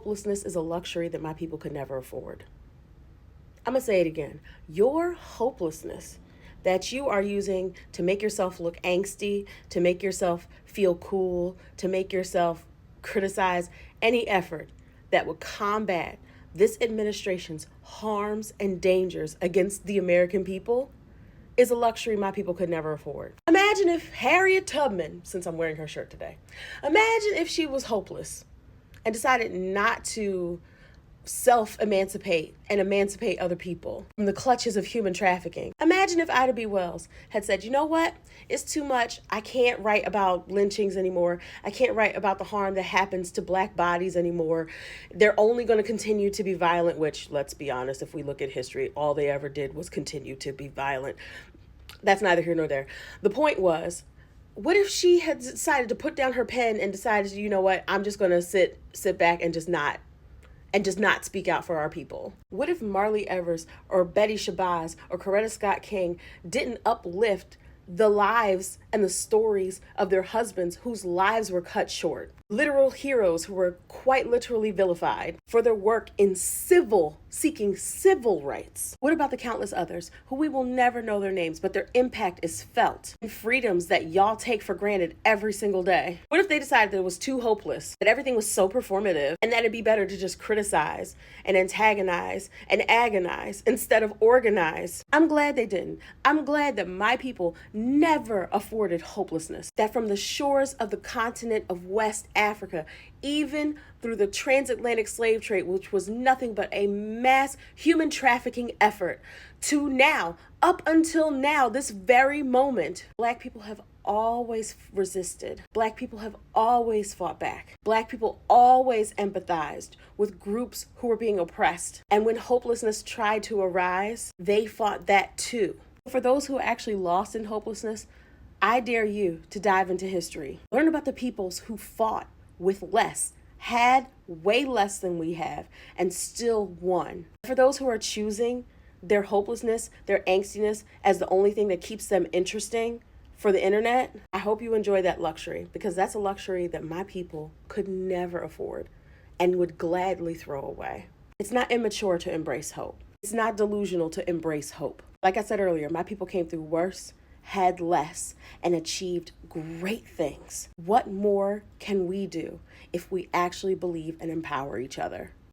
hopelessness is a luxury that my people could never afford. I'm going to say it again. Your hopelessness that you are using to make yourself look angsty, to make yourself feel cool, to make yourself criticize any effort that would combat this administration's harms and dangers against the American people is a luxury my people could never afford. Imagine if Harriet Tubman, since I'm wearing her shirt today, imagine if she was hopeless and decided not to self-emancipate and emancipate other people from the clutches of human trafficking. Imagine if Ida B. Wells had said, you know what? It's too much. I can't write about lynchings anymore. I can't write about the harm that happens to Black bodies anymore. They're only going to continue to be violent, which, let's be honest, if we look at history, all they ever did was continue to be violent. That's neither here nor there. The point was, what if she had decided to put down her pen and decided, you know what? I'm just going to sit back and just not speak out for our people? What if Marley Evers or Betty Shabazz or Coretta Scott King didn't uplift the lives and the stories of their husbands whose lives were cut short? Literal heroes who were quite literally vilified for their work in seeking civil rights. What about the countless others who we will never know their names, but their impact is felt in freedoms that y'all take for granted every single day? What if they decided that it was too hopeless, that everything was so performative, and that it'd be better to just criticize and antagonize and agonize instead of organize? I'm glad they didn't. I'm glad that my people never afforded hopelessness, that from the shores of the continent of West Africa, even through the transatlantic slave trade, which was nothing but a mass human trafficking effort, to now, up until now, this very moment, Black people have always resisted. Black people have always fought back. Black people always empathized with groups who were being oppressed. And when hopelessness tried to arise, they fought that too. For those who are actually lost in hopelessness, I dare you to dive into history. Learn about the peoples who fought with less, had way less than we have, and still won. For those who are choosing their hopelessness, their angstiness as the only thing that keeps them interesting for the internet, I hope you enjoy that luxury, because that's a luxury that my people could never afford and would gladly throw away. It's not immature to embrace hope. It's not delusional to embrace hope. Like I said earlier, my people came through worse, had less, and achieved great things. What more can we do if we actually believe and empower each other?